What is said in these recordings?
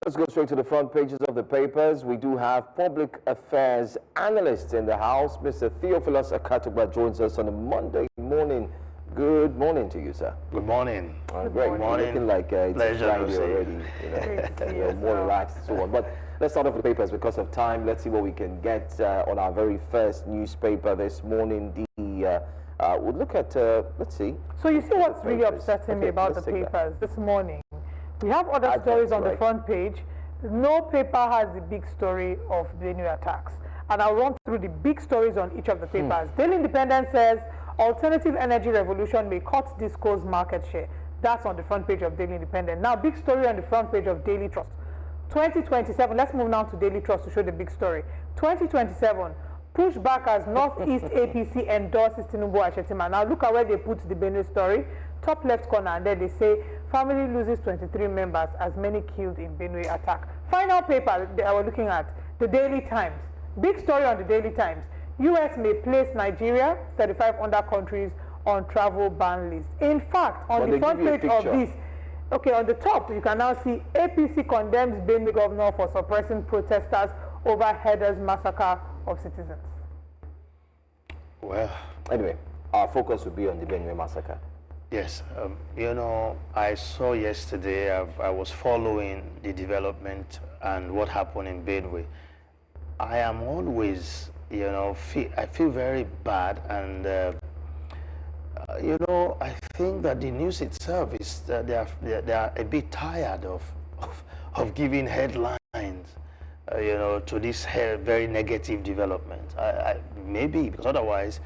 Let's go straight to the front pages of the papers. We do have public affairs analyst in the house. Mr. Theophilus Akatugba joins us on a Monday morning. Good morning to you, sir. Good morning. Great morning. Looking like it's Friday already. You're more relaxed and so on. But let's start off with the papers because of time. Let's see what we can get on our very first newspaper this morning. We'll look at, let's see. So you see what's really upsetting me about the papers this morning? We have other stories on the front page. No paper has the big story of Benue attacks. And I'll run through the big stories on each of the papers. Daily Independent says, alternative energy revolution may cut Disco's market share. That's on the front page of Daily Independent. Now, big story on the front page of Daily Trust. 2027, let's move now to Daily Trust to show the big story. 2027, pushback as Northeast APC endorses Tinubu Ashetima. Now, look at where they put the Benue story. Top left corner, and then they say, family loses 23 members as many killed in Benue attack. Final paper that we're looking at, the Daily Times. Big story on the Daily Times. U.S. may place Nigeria, 35 other countries, on travel ban list. In fact, on the front page of this, okay, on the top, you can now see APC condemns Benue governor for suppressing protesters over headers massacre of citizens. Well, anyway, our focus will be on the Benue massacre. Yes, you know, I saw yesterday, I was following the development and what happened in Benue. I am always, you know, I feel very bad, and you know, I think that the news itself is that they are a bit tired of giving headlines, you know, to this very negative development. Maybe because otherwise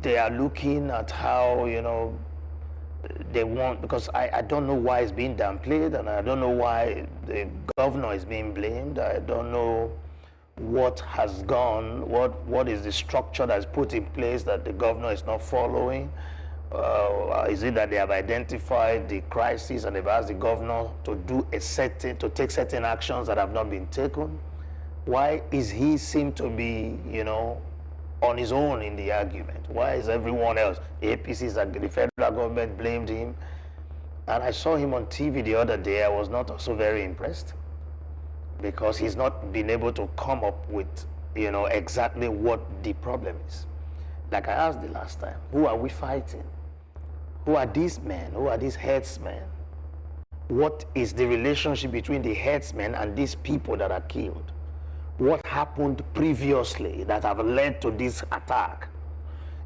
they are looking at how, you know, they want, because I don't know why it's being downplayed, and I don't know why the governor is being blamed. I don't know what has gone, what is the structure that's put in place that the governor is not following. Is it that they have identified the crisis and they've asked the governor to take certain actions that have not been taken? Why is he seem to be, you know, on his own in the argument? Why is everyone else, the APCs, the federal government blamed him? And I saw him on TV the other day. I was not also very impressed, because he's not been able to come up with, you know, exactly what the problem is. Like I asked the last time, who are we fighting? Who are these men? Who are these headsmen? What is the relationship between the headsmen and these people that are killed? What happened previously that have led to this attack?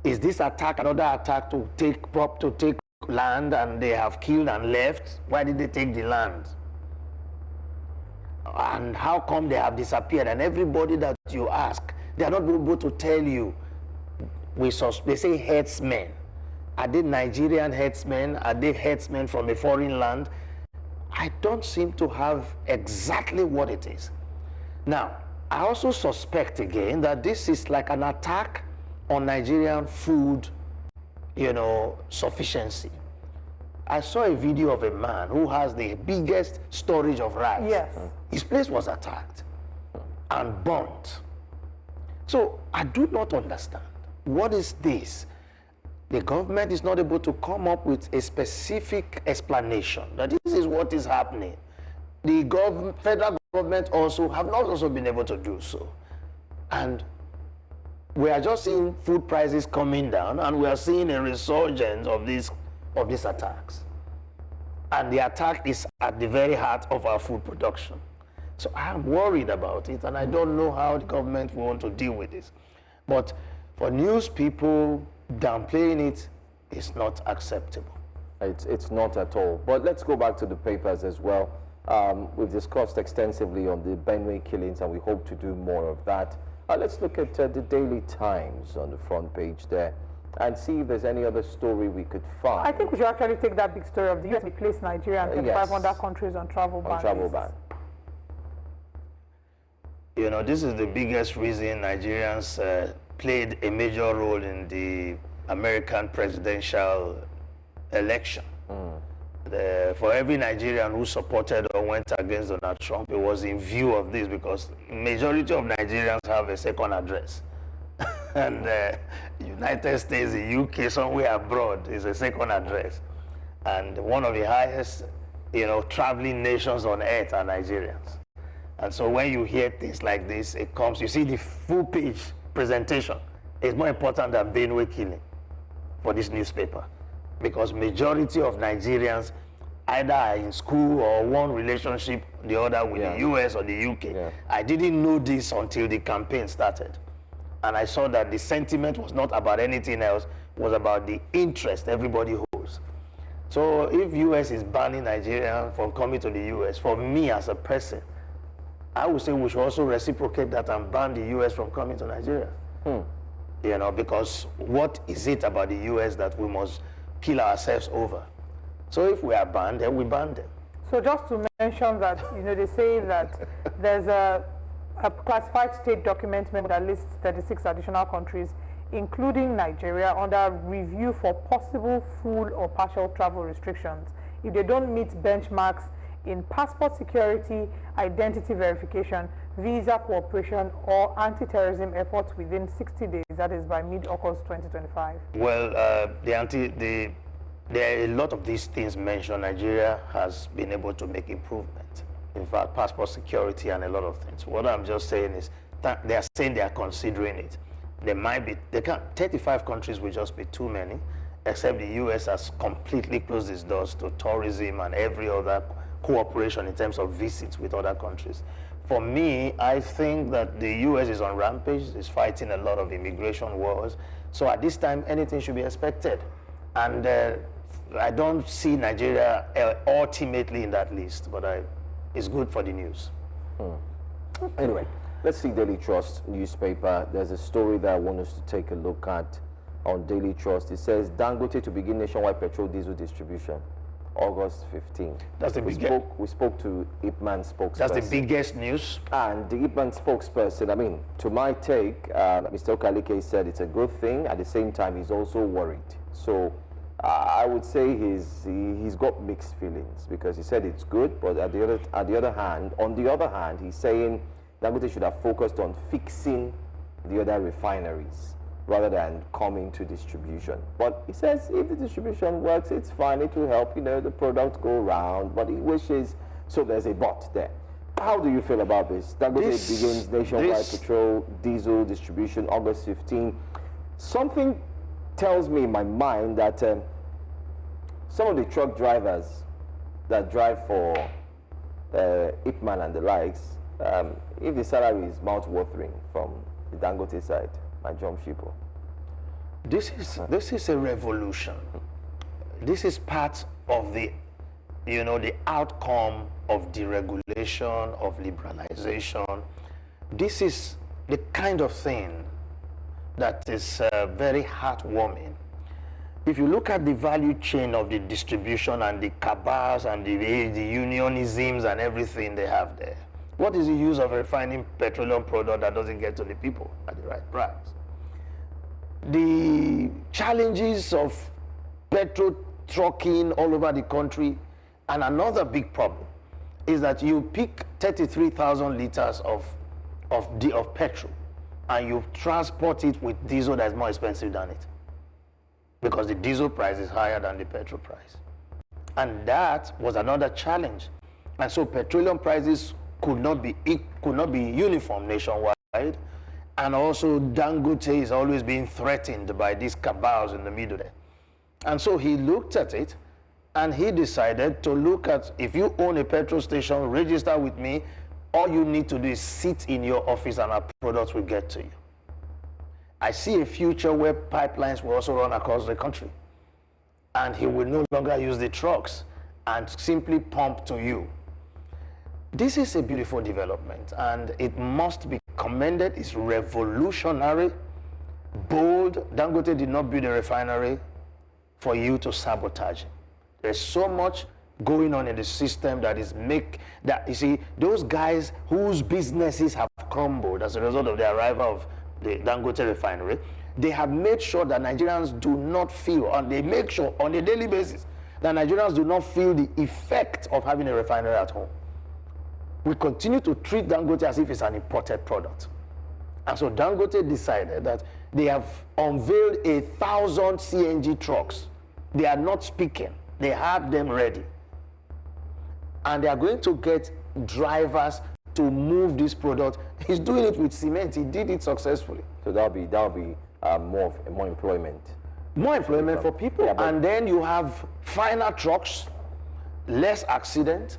Is this attack another attack to take land, and they have killed and left? Why did they take the land? And how come they have disappeared? And everybody that you ask, they are not able to tell you. They say headsmen. Are they Nigerian headsmen? Are they headsmen from a foreign land? I don't seem to have exactly what it is. Now, I also suspect again that this is like an attack on Nigerian food, you know, sufficiency. I saw a video of a man who has the biggest storage of rice. Yes. His place was attacked and burnt. So I do not understand. What is this? The government is not able to come up with a specific explanation that this is what is happening. The federal government also have not also been able to do so. And we are just seeing food prices coming down, and we are seeing a resurgence of these attacks. And the attack is at the very heart of our food production. So I am worried about it, and I don't know how the government will want to deal with this. But for news people, downplaying it is not acceptable. It's not at all. But let's go back to the papers as well. We've discussed extensively on the Benue killings, and we hope to do more of that. Let's look at the Daily Times on the front page there and see if there's any other story we could find. I think we should actually take that big story of the U.S. place Nigeria and 35 other countries on travel ban. You know, this is the biggest reason Nigerians played a major role in the American presidential election. For every Nigerian who supported or went against Donald Trump, it was in view of this, because majority of Nigerians have a second address. And United States, the UK, somewhere abroad is a second address. And one of the highest traveling nations on earth are Nigerians. And so when you hear things like this, it comes, you see the full page presentation is more important than Benue killing for this newspaper. Because majority of Nigerians either are in school or one relationship, the other with the US or the UK. Yeah. I didn't know this until the campaign started. And I saw that the sentiment was not about anything else, it was about the interest everybody holds. So if US is banning Nigerians from coming to the US, for me as a person, I would say we should also reciprocate that and ban the US from coming to Nigeria. Because what is it about the US that we must kill ourselves over? So if we are banned, then we ban them. So just to mention that, they say that there's a classified state document that lists 36 additional countries, including Nigeria, under review for possible full or partial travel restrictions if they don't meet benchmarks in passport security, identity verification, visa cooperation, or anti-terrorism efforts within 60 days, that is by mid-August 2025. Well, there are a lot of these things mentioned. Nigeria has been able to make improvement. In fact, passport security and a lot of things. What I'm just saying is that they are saying they are considering it. 35 countries will just be too many, except the US has completely closed its doors to tourism and every other cooperation in terms of visits with other countries. For me, I think that the US is on rampage, is fighting a lot of immigration wars. So at this time, anything should be expected. And I don't see Nigeria ultimately in that list, but it's good for the news. Anyway, let's see Daily Trust newspaper. There's a story that I want us to take a look at on Daily Trust. It says, Dangote to begin nationwide petrol diesel distribution. August 15th. That's the we spoke to Ipman spokesperson. That's the biggest news. And the Ipman spokesperson, to my take, Mr. Okalike said it's a good thing. At the same time, he's also worried. So I would say he's got mixed feelings because he said it's good, but on the other hand, he's saying Dangote should have focused on fixing the other refineries rather than coming to distribution. But he says if the distribution works, it's fine, it will help, the product go around, but he wishes, so there's a but there. How do you feel about this? Dangote begins nationwide petrol, diesel distribution August 15. Something tells me in my mind that some of the truck drivers that drive for Ipman and the likes, if the salary is mouth-watering from the Dangote side, I jump ship. This is a revolution. This is part of the outcome of deregulation, of liberalization. This is the kind of thing that is very heartwarming. If you look at the value chain of the distribution and the cabals and the unionisms and everything they have there, what is the use of refining petroleum product that doesn't get to the people at the right price? The challenges of petrol trucking all over the country, and another big problem is that you pick 33,000 liters of petrol and you transport it with diesel that is more expensive than it, because the diesel price is higher than the petrol price. And that was another challenge. And so petroleum prices could not be uniform nationwide, and also Dangote is always being threatened by these cabals in the middle there. And so he looked at it and he decided to look at, if you own a petrol station, register with me, all you need to do is sit in your office and our products will get to you. I see a future where pipelines will also run across the country, and he will no longer use the trucks and simply pump to you. This is a beautiful development, and it must be commended. It's revolutionary, bold. Dangote did not build a refinery for you to sabotage it. There's so much going on in the system that you see, those guys whose businesses have crumbled as a result of the arrival of the Dangote Refinery, they have made sure that Nigerians do not feel, and they make sure on a daily basis that Nigerians do not feel the effect of having a refinery at home. We continue to treat Dangote as if it's an imported product. And so Dangote decided that they have unveiled 1,000 CNG trucks. They are not speaking. They have them ready. and they are going to get drivers to move this product. He's doing it with cement. He did it successfully. So that'll be more employment. More employment for people. Yeah, and then you have finer trucks, less accident,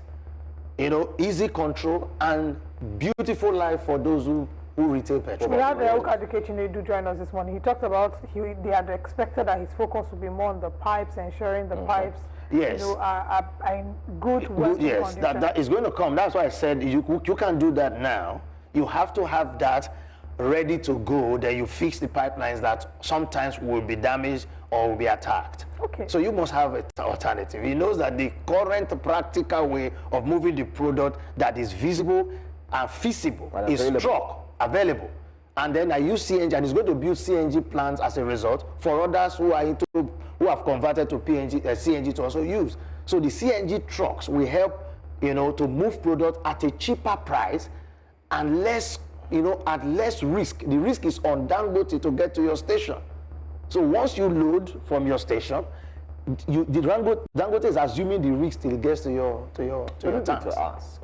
easy control, and beautiful life for those who retail petrol. We had Adekechi do join us this morning. He talked about they had expected that his focus would be more on the pipes, ensuring the pipes are in good working condition. That is going to come. That's why I said you can't do that now. You have to have that ready to go. Then you fix the pipelines that sometimes will be damaged or will be attacked. Okay. So you must have an alternative. He knows that the current practical way of moving the product that is visible and feasible is truck available. And then I use CNG, and he's going to build CNG plants as a result for others who have converted to CNG to also use. So the CNG trucks will help, to move product at a cheaper price and less, at less risk. The risk is on Dangote to get to your station. So once you load from your station, Dangote is assuming the risk till it gets to your tanks. To ask,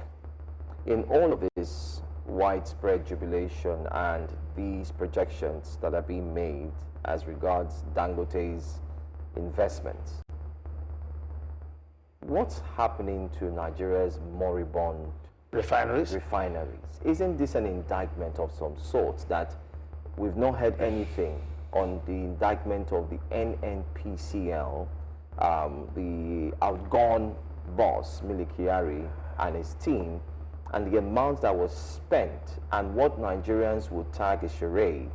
in all of this widespread jubilation and these projections that are being made as regards Dangote's investments, what's happening to Nigeria's moribund refineries? Isn't this an indictment of some sort that we've not heard anything on the indictment of the NNPCL, the outgone boss, Milikiari, and his team, and the amount that was spent, and what Nigerians would tag a charade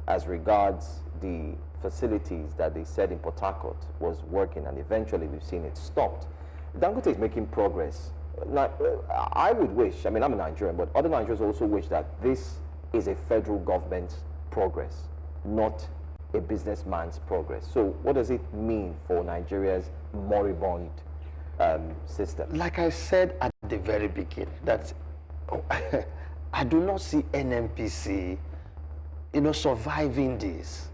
as regards the facilities that they said in Port Harcourt was working, and eventually we've seen it stopped. Dangote is making progress. Now, I would wish, I'm a Nigerian, but other Nigerians also wish that this is a federal government's progress, not a businessman's progress. So what does it mean for Nigeria's moribund system? Like I said at the very beginning, that I do not see NNPC, surviving this.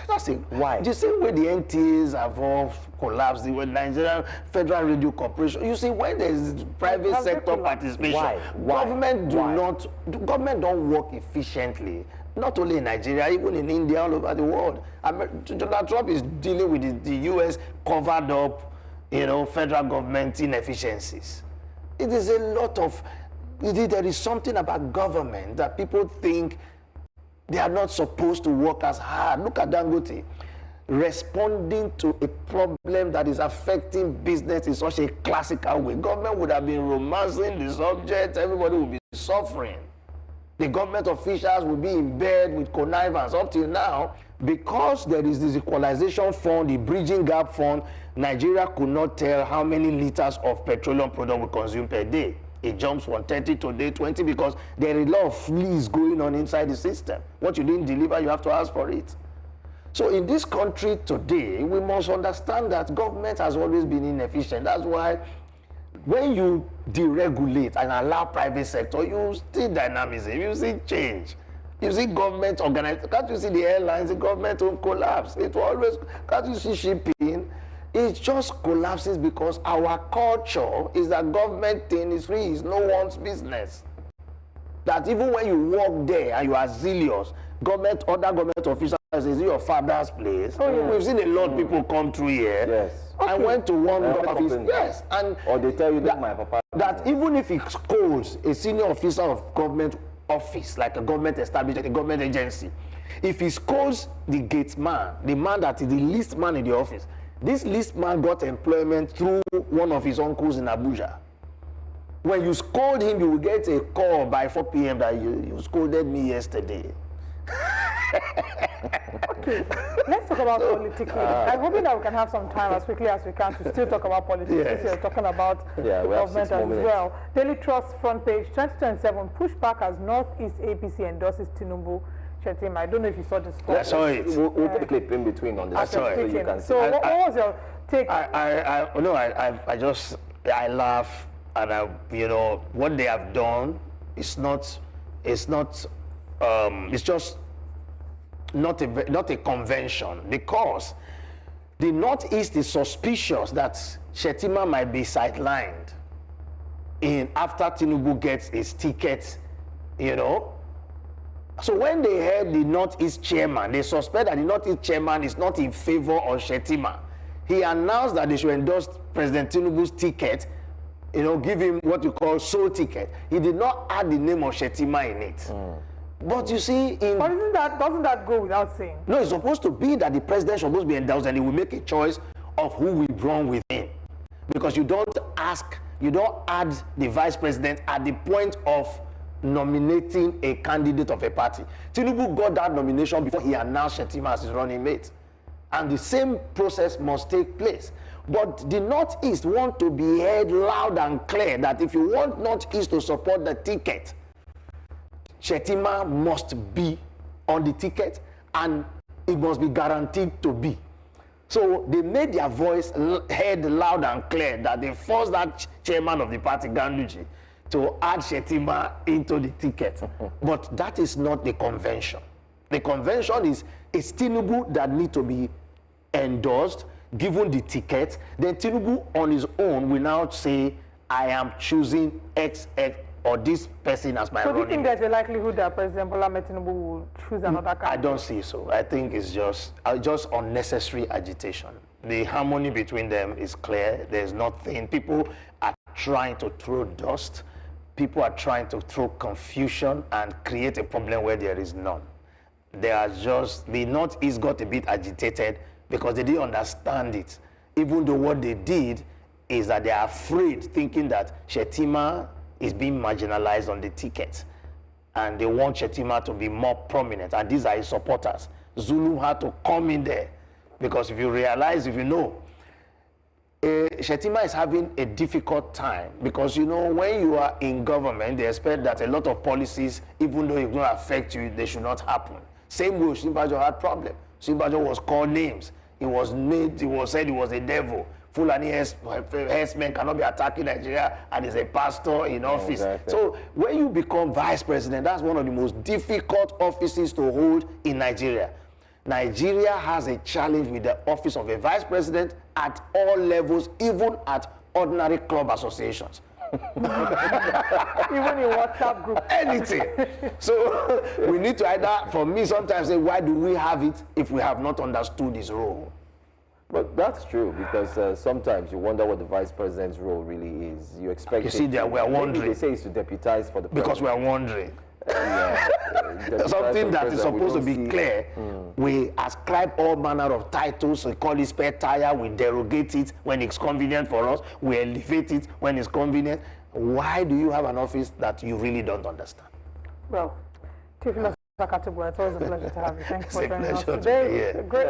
That's it. Why? The same way the NTAs have all collapsed, the Nigerian Federal Radio Corporation. You see, when there is private sector participation, government don't work efficiently. Not only in Nigeria, even in India, all over the world. Donald Trump is dealing with the U.S. covered up, federal government inefficiencies. It is a lot of. There is something about government that people think they are not supposed to work as hard. Look at Dangote responding to a problem that is affecting business in such a classical way. Government would have been romancing the subject. Everybody would be suffering. The government officials will be in bed with connivance. Up till now, because there is this equalization fund, the bridging gap fund, Nigeria could not tell how many liters of petroleum product we consume per day. It jumps from 30 to day 20 because there are a lot of fleas going on inside the system. What you didn't deliver, you have to ask for it. So in this country today, we must understand that government has always been inefficient. That's why when you deregulate and allow private sector, you see dynamism, you see change. You see government organized. Can't you see the airlines, the government will collapse? It will always, can't you see shipping? It just collapses because our culture is that government thing is free, it's no one's business. That even when you work there and you are zealous, other government officials, is it your father's place? Oh, yeah. We've seen a lot of people come through here. Yes. Okay. I went to one office. Yes. And or they tell you that my papa. That even if it scolds a senior officer of government office, like a government establishment, a government agency, if he scolds the gate man, the man that is the least man in the office, this least man got employment through one of his uncles in Abuja. When you scold him, you will get a call by 4 p.m. that you scolded me yesterday. Okay, let's talk about politics. I'm hoping that we can have some time as quickly as we can to still talk about politics. Yes. We're talking about the government as well. Daily Trust front page, 2027, pushback as Northeast APC endorses Tinubu. I don't know if you saw this. I saw it. We'll put the clip in between on this. So you can see. So what was your take? I laugh, and what they have done is it's just not a convention, because the Northeast is suspicious that Shettima might be sidelined after Tinubu gets his ticket, you know. So when they heard the Northeast chairman, they suspect that the Northeast chairman is not in favor of Shettima. He announced that they should endorse President Tinubu's ticket, you know, give him what you call sole ticket. He did not add the name of Shettima in it. But you see, but doesn't that go without saying? No, it's supposed to be that the president is supposed to be endorsed and he will make a choice of who will run with him. Because you don't add the vice president at the point of nominating a candidate of a party. Tinubu got that nomination before he announced Shettima as his running mate. And the same process must take place. But the Northeast want to be heard loud and clear that if you want Northeast to support the ticket, Shettima must be on the ticket and it must be guaranteed to be. So they made their voice heard loud and clear that they forced that chairman of the party, Ganduje, to add Shettima into the ticket. But that is not the convention. The convention is it's Tinubu that need to be endorsed, given the ticket. Then Tinubu on his own will now say, I am choosing XX or this person as my running mate. So do you think there's a likelihood that President Bola Ahmed Tinubu will choose another candidate? I don't see so. I think it's just unnecessary agitation. The harmony between them is clear. There's nothing. People are trying to throw dust. People are trying to throw confusion and create a problem where there is none. The Northeast got a bit agitated because they didn't understand it. Even though what they did is that they are afraid, thinking that Shettima is being marginalized on the ticket. And they want Shettima to be more prominent. And these are his supporters. Zulu had to come in there. Because if you know, Shettima is having a difficult time. Because, you know, when you are in government, they expect that a lot of policies, even though it will not affect you, they should not happen. Same way, Simbajo had problem. Simbajo was called names. It was said he was a devil. Fulani herdsmen cannot be attacking Nigeria and is a pastor in office. Exactly. So when you become vice president, that's one of the most difficult offices to hold in Nigeria. Nigeria has a challenge with the office of a vice president at all levels, even at ordinary club associations. Even in WhatsApp group. Anything. So we need to either, for me, sometimes say, why do we have it if we have not understood his role? But that's true, because sometimes you wonder what the vice president's role really is. You expect. You see, we're wondering. They say it's to deputize for the president. Because we're wondering. Something that is supposed to be clear. We ascribe all manner of titles. We call it spare tire. We derogate it when it's convenient for us. We elevate it when it's convenient. Why do you have an office that you really don't understand? Well, Theophilus Akatugba, it's always a pleasure to have you. Thanks for joining us today. Great.